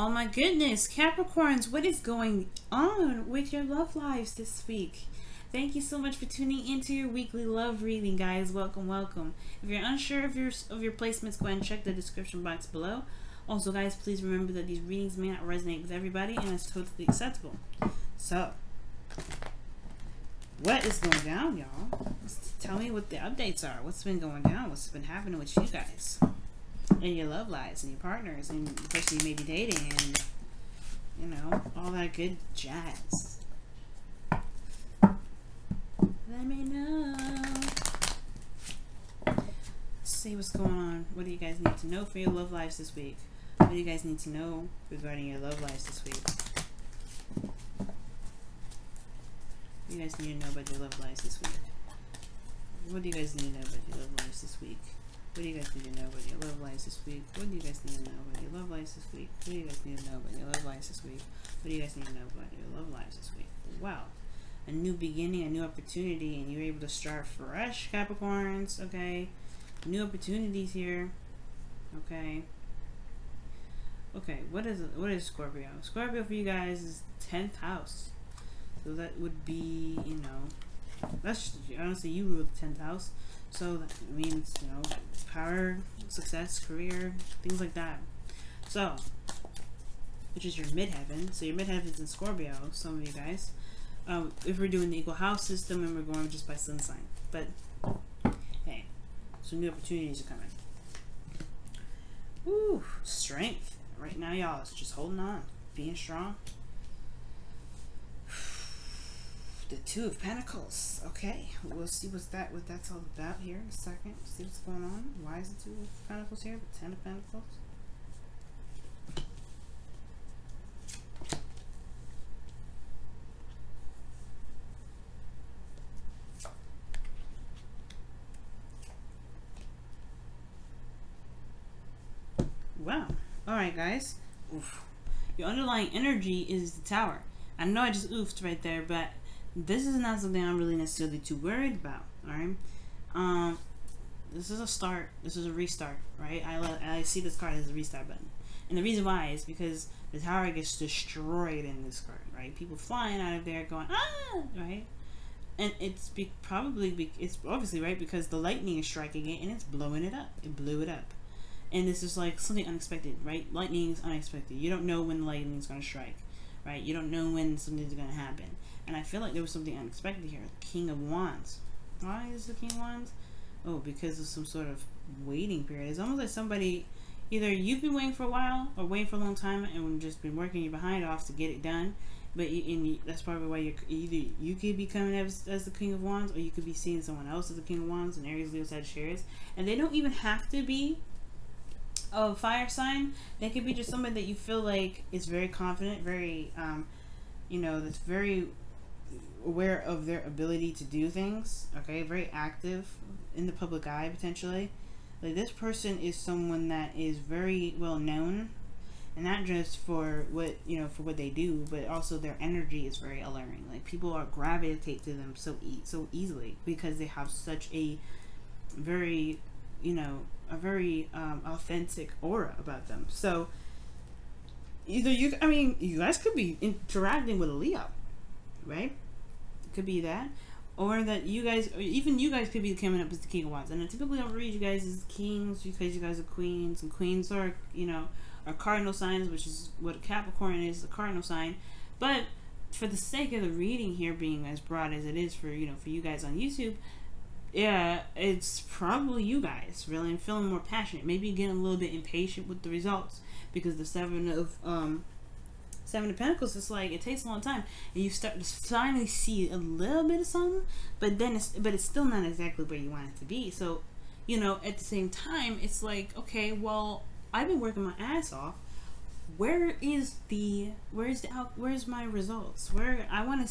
Oh my goodness, Capricorns, what is going on with your love lives this week? Thank you so much for tuning into your weekly love reading, guys. Welcome, welcome. If you're unsure of your placements, go ahead and check the description box below. Also, guys, please remember that these readings may not resonate with everybody, and it's totally acceptable. So, what is going down, y'all? Tell me what the updates are. What's been going down? What's been happening with you guys? And your love lives, and your partners, and the person you may be dating, and, you know, all that good jazz. Let me know. Let's see what's going on. What do you guys need to know for your love lives this week? What do you guys need to know regarding your love lives this week? What do you guys need to know about your love lives this week? What do you guys need to know about your love lives this week? What do you guys need to know about your love lives this week? What do you guys need to know about your love lives this week? What do you guys need to know about your love lives this week? What do you guys need to know about your love lives this week? Wow. A new beginning, a new opportunity, and you're able to start fresh, Capricorns, okay? New opportunities here, okay? Okay, what is Scorpio? Scorpio for you guys is 10th house. So that would be, you know, that's honestly, you rule the 10th house. So that means, you know, power, success, career, things like that. So, which is your midheaven. So your midheaven's in Scorpio, some of you guys. If we're doing the equal house system and we're going just by sun sign. But, hey, some new opportunities are coming. Woo, strength. Right now, y'all, it's just holding on, being strong. The Two of Pentacles. Okay, we'll see what that's all about here in a second. See what's going on. Why is the Two of Pentacles here? The Ten of Pentacles. Wow. Alright, guys. Oof. Your underlying energy is the Tower. I know I just oofed right there, but this is not something I'm really necessarily too worried about. Alright? This is a start. This is a restart, right? I see this card as a restart button. And the reason why is because the Tower gets destroyed in this card, right? People flying out of there going, ah! Right? And it's it's obviously, right, because the lightning is striking it and it's blowing it up. It blew it up. And this is like something unexpected, right? Lightning is unexpected. You don't know when lightning is going to strike, right? You don't know when something's going to happen. And I feel like there was something unexpected here. King of Wands. Why is the King of Wands? Oh, because of some sort of waiting period. It's almost like somebody, either you've been waiting for a while or waiting for a long time and just been working your behind off to get it done. But that's probably why you could be coming as the King of Wands, or you could be seeing someone else as the King of Wands, and Aries, Leo, Sagittarius. And they don't even have to be a fire sign. They could be just somebody that you feel like is very confident, very you know, that's very aware of their ability to do things, okay, very active in the public eye potentially. Like, this person is someone that is very well known, and not just for what, you know, for what they do, but also their energy is very alluring. Like, people are gravitate to them so easily because they have such a very, you know, a very authentic aura about them. So either you guys could be interacting with a Leo, right? It could be that, or that you guys, or even you guys could be coming up as the King of Wands. And I typically don't read you guys as kings because you guys are queens, and queens are, you know, are cardinal signs, which is what a Capricorn is, a cardinal sign. But for the sake of the reading here being as broad as it is for, you know, for you guys on YouTube, yeah, it's probably you guys really feeling more passionate, maybe getting a little bit impatient with the results, because the Seven of Pentacles, it's like it takes a long time, and you start to finally see a little bit of something, but then it's still not exactly where you want it to be. So, you know, at the same time, it's like, okay, well, I've been working my ass off. Where's my results? Where I want it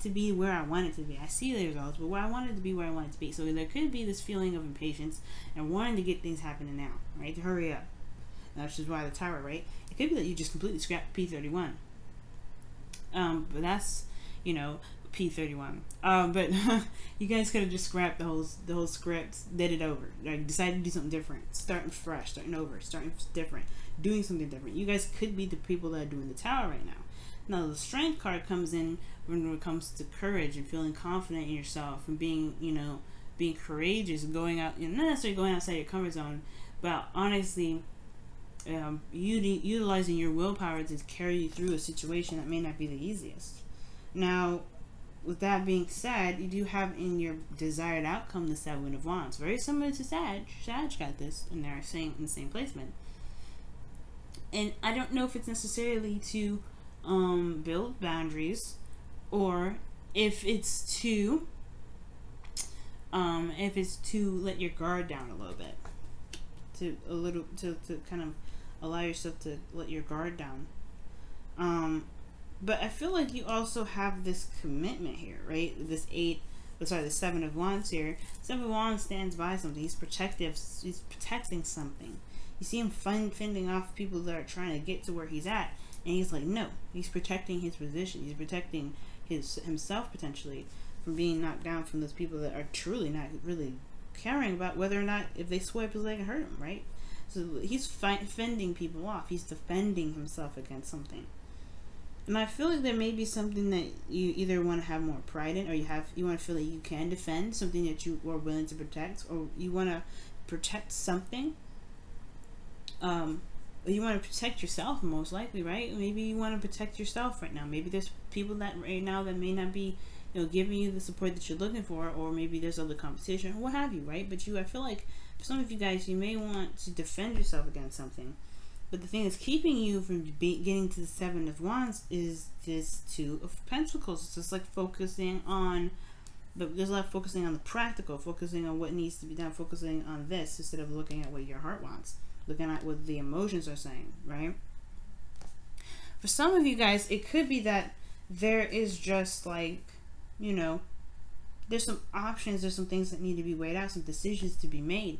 to be where I want it to be. I see the results, but where I want it to be, where I want it to be. So there could be this feeling of impatience and wanting to get things happening now, right? To hurry up. Which is why the Tower, right? It could be that you just completely scrapped P31. But that's, you know, P31. But you guys could have just scrapped the whole script, did it over, like decided to do something different, starting fresh, starting over, starting different, doing something different. You guys could be the people that are doing the Tower right now. Now the Strength card comes in when it comes to courage and feeling confident in yourself and being, you know, being courageous and going out, you know, not necessarily going outside your comfort zone, but honestly, utilizing your willpower to carry you through a situation that may not be the easiest. Now, with that being said, you do have in your desired outcome the Seven of Wands, very similar to Sag. Sag got this in there, in the same placement. And I don't know if it's necessarily to build boundaries, or if it's to let your guard down a little bit, to kind of allow yourself to let your guard down. But I feel like you also have this commitment here, right? This the Seven of Wands here. Seven of Wands stands by something. He's protective. He's protecting something. You see him fending off people that are trying to get to where he's at, and he's like, no. He's protecting his position. He's protecting himself potentially from being knocked down from those people that are truly not really caring about whether or not if they swipe his leg and hurt him, right? So he's fending people off. He's defending himself against something. And I feel like there may be something that you either want to have more pride in, or you want to feel like you can defend something that you are willing to protect, or you want to protect something. You want to protect yourself, most likely, right? Maybe you want to protect yourself right now. Maybe there's people that right now that may not be, you know, giving you the support that you're looking for, or maybe there's other competition, or what have you, right? But I feel like for some of you guys, you may want to defend yourself against something. But the thing that's keeping you from getting to the Seven of Wands is this Two of Pentacles. It's just like focusing on there's a lot of focusing on the practical, focusing on what needs to be done, focusing on this instead of looking at what your heart wants, looking at what the emotions are saying, right? For some of you guys, it could be that there is just like, you know, there's some options, there's some things that need to be weighed out, some decisions to be made.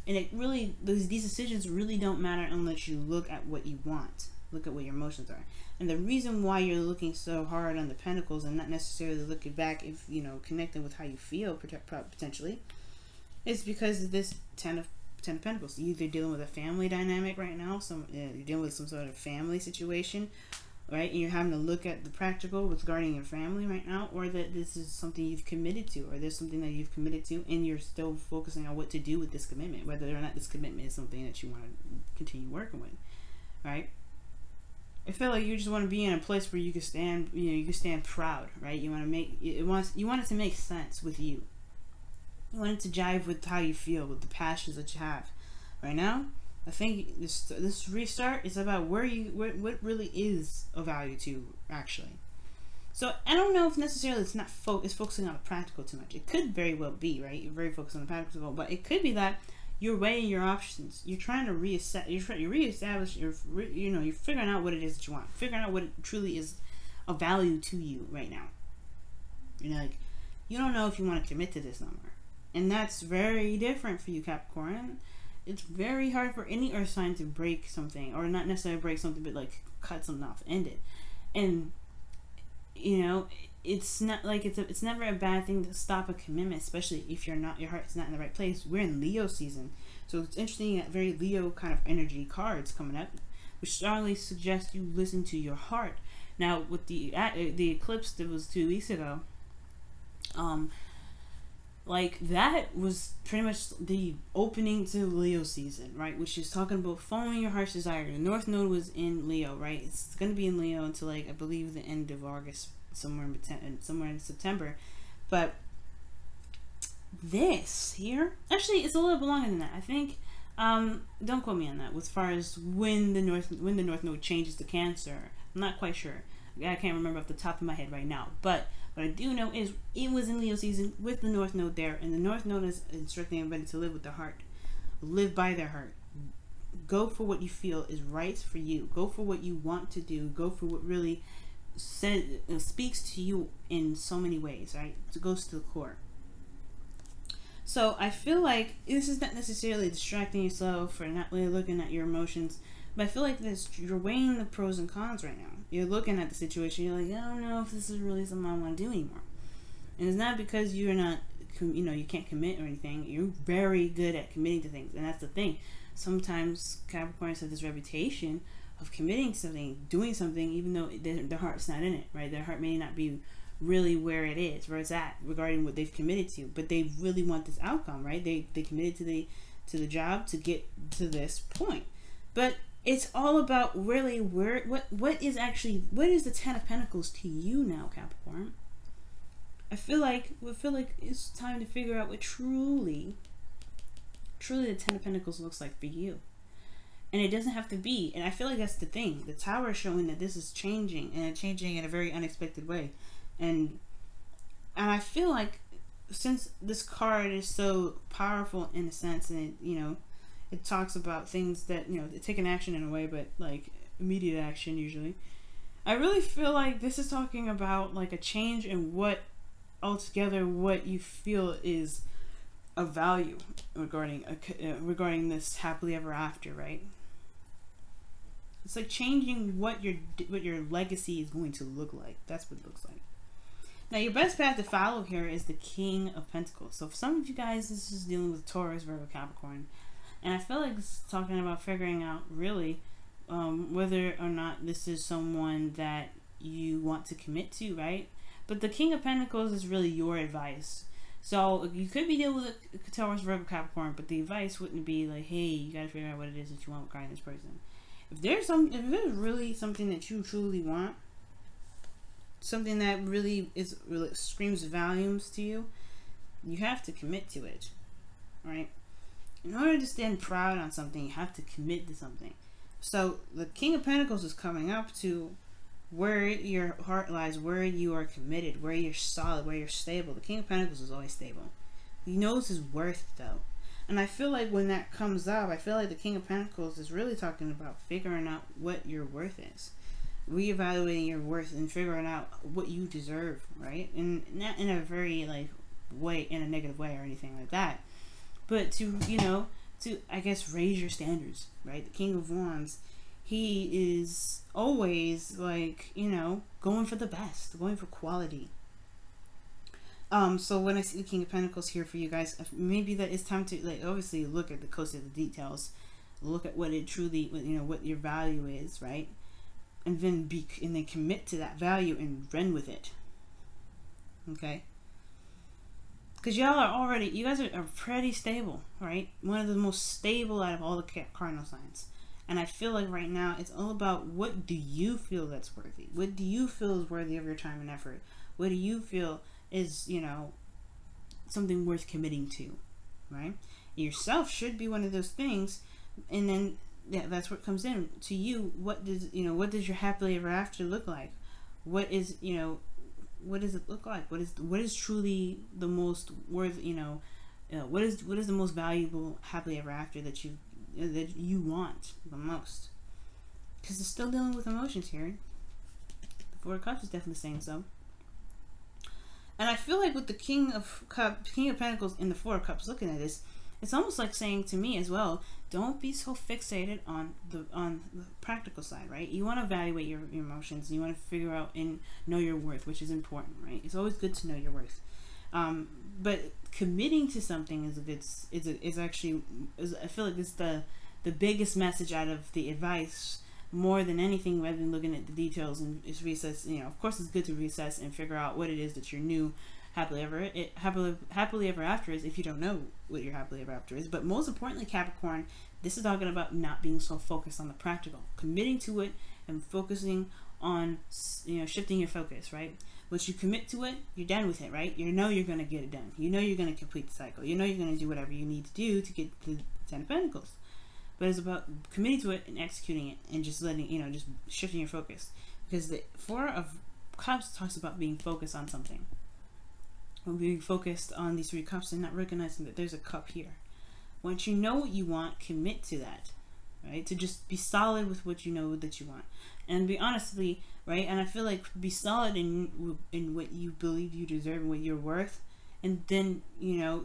And it really, these decisions really don't matter unless you look at what you want, look at what your emotions are. And the reason why you're looking so hard on the Pentacles and not necessarily looking back, if you know, connecting with how you feel potentially, is because of this Ten of Pentacles. You're either dealing with a family dynamic right now, you're dealing with some sort of family situation, right? And you're having to look at the practical regarding your family right now, or that this is something you've committed to, or there's something that you've committed to, and you're still focusing on what to do with this commitment, whether or not this commitment is something that you want to continue working with, right? I feel like you just want to be in a place where you can stand, you know, you can stand proud, right? You want to make you want it to make sense with you. You want it to jive with how you feel, with the passions that you have. Right now, I think this restart is about what really is of value to you, actually. So I don't know if necessarily it's focusing on the practical too much. It could very well be, right? You're very focused on the practical, but it could be that you're weighing your options. You're trying to reestablish. You're figuring out what it is that you want. Figuring out what truly is of value to you right now. You're like, you don't know if you want to commit to this no more, and that's very different for you, Capricorn. It's very hard for any earth sign to break something, or not necessarily break something, but like cut something off, end it. And you know, it's not like it's never a bad thing to stop a commitment, especially if your heart's not in the right place. We're in Leo season, so it's interesting that very Leo kind of energy cards coming up, which strongly suggests you listen to your heart. Now, with the eclipse that was 2 weeks ago, like that was pretty much the opening to Leo season, right? Which is talking about following your heart's desire. The North Node was in Leo, right? It's going to be in Leo until like I believe the end of August, somewhere in September. But this here, actually, it's a little bit longer than that. I think. Don't quote me on that. As far as when the North Node changes to Cancer, I'm not quite sure. I can't remember off the top of my head right now, but what I do know is it was in Leo season with the North Node there, and the North Node is instructing everybody to live with their heart, live by their heart, go for what you feel is right for you, go for what you want to do, go for what really speaks to you in so many ways, right? It goes to the core. So I feel like this is not necessarily distracting yourself or not really looking at your emotions, But I feel like this, you're weighing the pros and cons right now. You're looking at the situation. You're like, I don't know if this is really something I want to do anymore. And it's not because you're not, you can't commit or anything. You're very good at committing to things, and that's the thing. Sometimes Capricorns have this reputation of committing to something, doing something, even though their heart's not in it, right? Their heart may not be really where it's at regarding what they've committed to, but they really want this outcome, right? They committed to the job to get to this point. But it's all about really what is the Ten of Pentacles to you now, Capricorn? I feel like it's time to figure out what truly the Ten of Pentacles looks like for you. And it doesn't have to be, and I feel like that's the thing. The Tower is showing that this is changing, and it's changing in a very unexpected way. And I feel like since this card is so powerful in a sense, and it talks about things that, they take an action in a way, but like immediate action usually. I really feel like this is talking about like a change in what you feel is of value regarding this happily ever after, right? It's like changing what your legacy is going to look like. That's what it looks like. Now, your best path to follow here is the King of Pentacles. So for some of you guys, this is dealing with Taurus, Virgo, Capricorn. And I feel like it's talking about figuring out really whether or not this is someone that you want to commit to, right? But the King of Pentacles is really your advice. So you could be dealing with a Taurus, Virgo, Capricorn, but the advice wouldn't be like, hey, you gotta figure out what it is that you want regarding this person. If there's really something that you truly want, something that really screams volumes to you, you have to commit to it, right? In order to stand proud on something, you have to commit to something. So the King of Pentacles is coming up to where your heart lies, where you are committed, where you're solid, where you're stable. The King of Pentacles is always stable. He knows his worth, though. And I feel like when that comes up, I feel like the King of Pentacles is really talking about figuring out what your worth is. Reevaluating your worth and figuring out what you deserve, right? And not in a very way, in a negative way or anything like that. But to I guess raise your standards, right? The King of Wands, he is always going for the best, going for quality. So when I see the King of Pentacles here for you guys, maybe that it's time to obviously look at the closer the details, look at what it truly, what your value is, right? And then commit to that value and run with it. Okay? Because you guys are pretty stable, right? One of the most stable out of all the cardinal signs. And I feel like right now it's all about, what do you feel that's worthy? What do you feel is worthy of your time and effort? What do you feel is, something worth committing to, right? Yourself should be one of those things. And then that's what comes in to you. What does your happily ever after look like? What is, what does it look like? What is truly the most worth, what is the most valuable happily ever after that you want the most? Because it's still dealing with emotions here. The Four of Cups is definitely saying so. And I feel like with the King of Pentacles and the Four of Cups looking at this, it's almost like saying to me as well, don't be so fixated on the practical side, right? You want to evaluate your emotions. You want to figure out and know your worth, which is important, right? It's always good to know your worth. But committing to something I feel like it's the biggest message out of the advice, more than anything, rather than looking at the details and just reassess. Of course, it's good to reassess and figure out what it is that your new happily ever after is, if you don't know what your happily ever after is. But most importantly, Capricorn, this is talking about not being so focused on the practical, committing to it and focusing on shifting your focus, right? Once you commit to it, you're done with it, right? You're going to get it done. You're going to complete the cycle. You're going to do whatever you need to do to get to the Ten of Pentacles. But it's about committing to it and executing it and just letting, just shifting your focus. Because the Four of Cups talks about being focused on something. Or being focused on these 3 cups and not recognizing that there's a cup here. Once you know what you want, commit to that. Right? To just be solid with what you know that you want. And be honestly, right? And I feel like be solid in what you believe you deserve and what you're worth. And then,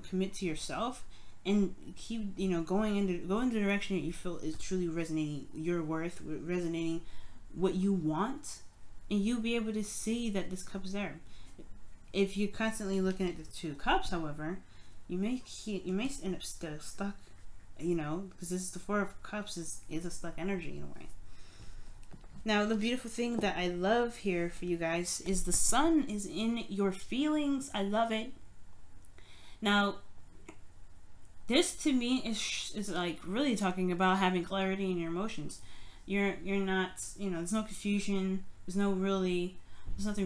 commit to yourself. and keep, you know, go in the direction that you feel is truly resonating your worth, resonating what you want, and you'll be able to see that this cup's there. If you're constantly looking at the two cups, however, you may end up still stuck, you know, because this is the Four of Cups is a stuck energy in a way. Now, the beautiful thing that I love here for you guys is the sun is in your feelings. I love it. Now, this to me is like really talking about having clarity in your emotions. You're not, you know, there's no confusion. There's nothing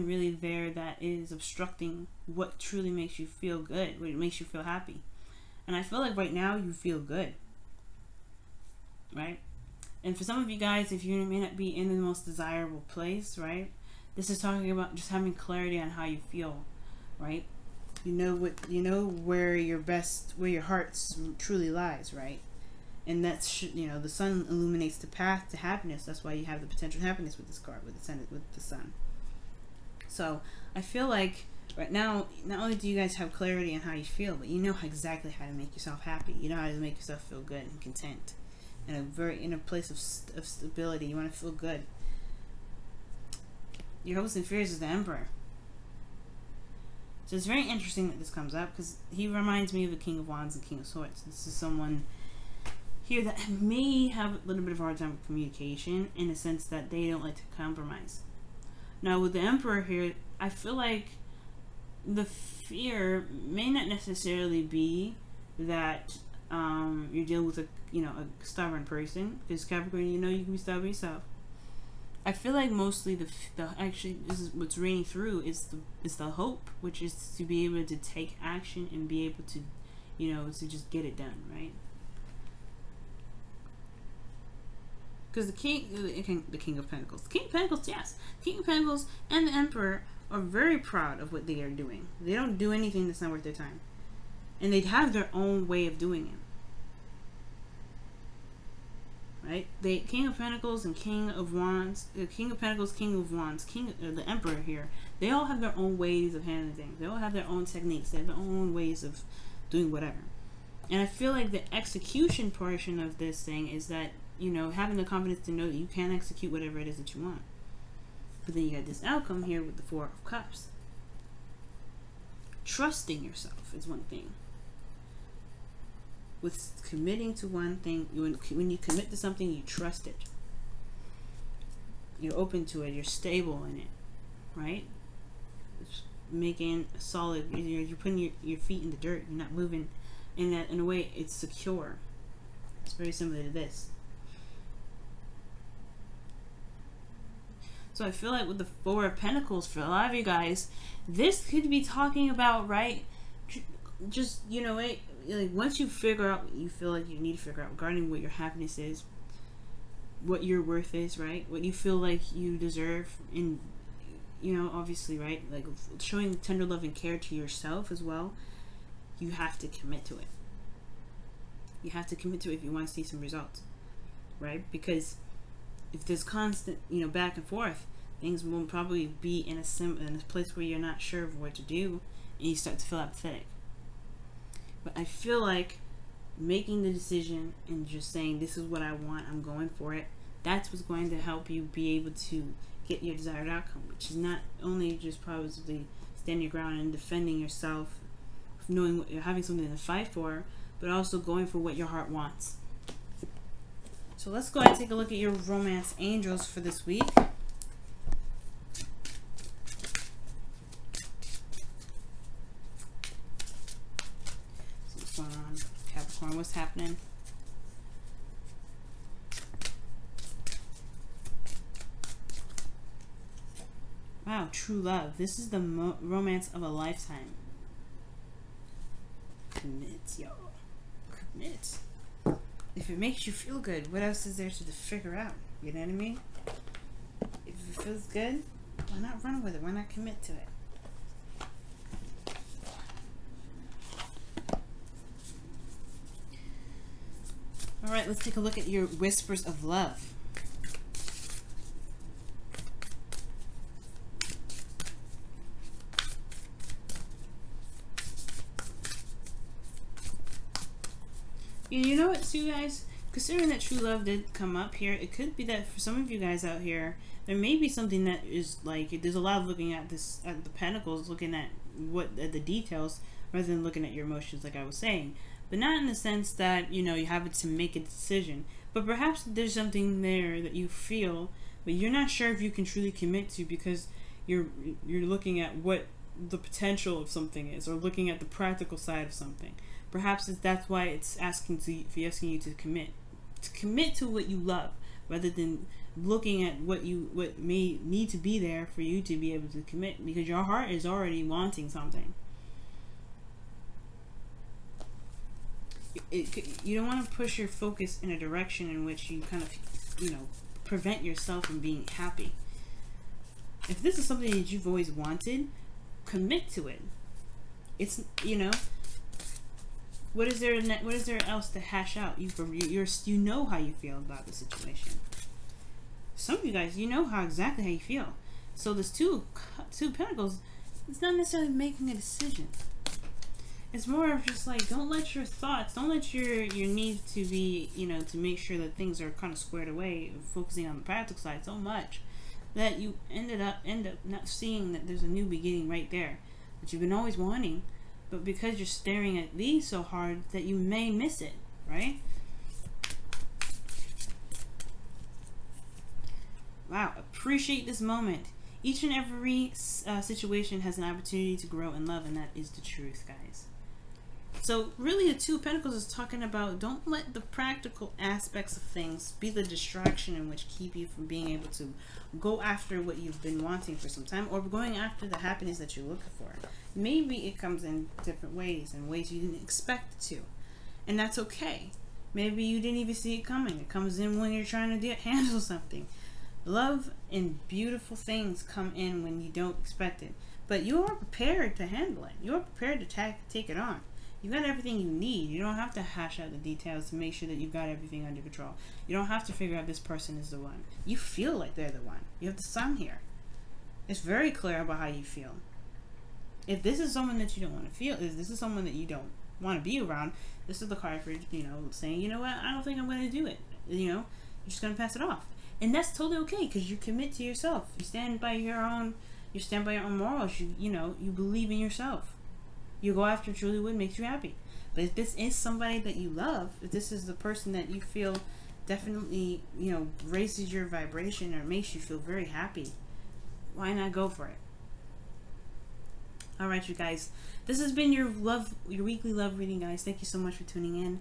really there that is obstructing what truly makes you feel good, what makes you feel happy. And I feel like right now you feel good, right? And for some of you guys, if you may not be in the most desirable place, right? This is talking about just having clarity on how you feel, right? You know where your heart truly lies, right? And that's, you know, the sun illuminates the path to happiness. That's why you have the potential happiness with this card, with the sun. So I feel like right now, not only do you guys have clarity on how you feel, but you know exactly how to make yourself happy. You know how to make yourself feel good and content, in a place of stability. You want to feel good. Your hopes and fears is the Emperor. So it's very interesting that this comes up, because he reminds me of the King of Wands and King of Swords. This is someone here that may have a little bit of a hard time with communication, in the sense that they don't like to compromise. Now with the Emperor here, I feel like the fear may not necessarily be that you're dealing with a stubborn person, because Capricorn, you know, you can be stubborn yourself. I feel like mostly actually this is what's reigning through is the hope, which is to be able to take action and be able to, you know, to just get it done, right? Because the King of Pentacles, yes, the King of Pentacles and the Emperor are very proud of what they are doing. They don't do anything that's not worth their time, and they have their own way of doing it. Right? The King of Pentacles and King of Wands, the King of Pentacles, King of Wands, the Emperor here, they all have their own ways of handling things. They all have their own techniques. They have their own ways of doing whatever. And I feel like the execution portion of this thing is that, you know, having the confidence to know that you can execute whatever it is that you want. But then you got this outcome here with the Four of Cups. Trusting yourself is one thing. With committing to one thing, when you commit to something, you trust it. You're open to it. You're stable in it, right? It's making a solid. You're putting your feet in the dirt. You're not moving. In a way, it's secure. It's very similar to this. So I feel like with the Four of Pentacles, for a lot of you guys, this could be talking about, right? Just, you know, like once you figure out what you feel like you need to figure out regarding what your happiness is, what your worth is, right? What you feel like you deserve, and, you know, obviously, right? Like showing tender love and care to yourself as well. You have to commit to it. You have to commit to it if you want to see some results, right? Because if there's constant, you know, back and forth, things will probably be in a place where you're not sure of what to do, and you start to feel apathetic. But I feel like making the decision and just saying, this is what I want, I'm going for it, that's what's going to help you be able to get your desired outcome, which is not only just probably standing your ground and defending yourself, knowing what you're having something to fight for, but also going for what your heart wants. So let's go ahead and take a look at your romance angels for this week. What's going on, Capricorn? What's happening? Wow, true love. This is the romance of a lifetime. Commit, y'all. Commit. If it makes you feel good, what else is there to figure out? You know what I mean? If it feels good, why not run with it? Why not commit to it? Alright, let's take a look at your whispers of love. You know what, too, guys? Considering that true love did come up here, it could be that for some of you guys out here, there may be something that is like, there's a lot of looking at this, at the pentacles, looking at the details, rather than looking at your emotions, like I was saying. But not in the sense that, you know, you have to make a decision. But perhaps there's something there that you feel, but you're not sure if you can truly commit to, because you're looking at what the potential of something is, or looking at the practical side of something. Perhaps that's why it's asking you to commit to what you love, rather than looking at what may need to be there for you to be able to commit, because your heart is already wanting something. You don't want to push your focus in a direction in which you kind of, you know, prevent yourself from being happy. If this is something that you've always wanted, commit to it. It's, you know, what is there else to hash out? You know how you feel about the situation. Some of you guys, you know exactly how you feel. So this two pentacles, it's not necessarily making a decision. It's more of just like, don't let your thoughts, don't let your need to be, you know, to make sure that things are kind of squared away, focusing on the practical side so much that you end up not seeing that there's a new beginning right there that you've been always wanting, but because you're staring at these so hard that you may miss it, right? Wow, appreciate this moment. Each and every situation has an opportunity to grow in love, and that is the truth, guys. So really, the Two of Pentacles is talking about, don't let the practical aspects of things be the distraction in which keep you from being able to go after what you've been wanting for some time, or going after the happiness that you're looking for. Maybe it comes in different ways, in ways you didn't expect it to, and that's okay. Maybe you didn't even see it coming. It comes in when you're trying to handle something. Love and beautiful things come in when you don't expect it, but you are prepared to handle it. You are prepared to take it on. You got everything you need. You don't have to hash out the details to make sure that you've got everything under control. You don't have to figure out this person is the one. You feel like they're the one. You have the sun here. It's very clear about how you feel. If this is someone that you don't want to feel, if this is someone that you don't want to be around, this is the card for, you know, saying, you know what, I don't think I'm going to do it. You know, you're just going to pass it off. And that's totally okay, because you commit to yourself. You stand by your own morals. You know, you believe in yourself. You go after truly what makes you happy. But if this is somebody that you love, if this is the person that you feel definitely, you know, raises your vibration or makes you feel very happy, why not go for it? All right, you guys. This has been your weekly love reading, guys. Thank you so much for tuning in.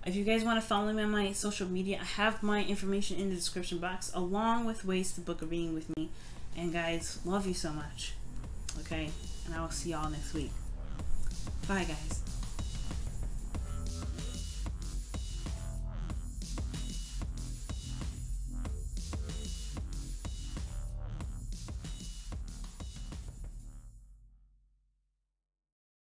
If you guys want to follow me on my social media, I have my information in the description box, along with ways to book a reading with me. And guys, love you so much. Okay? And I will see y'all next week. Bye, guys.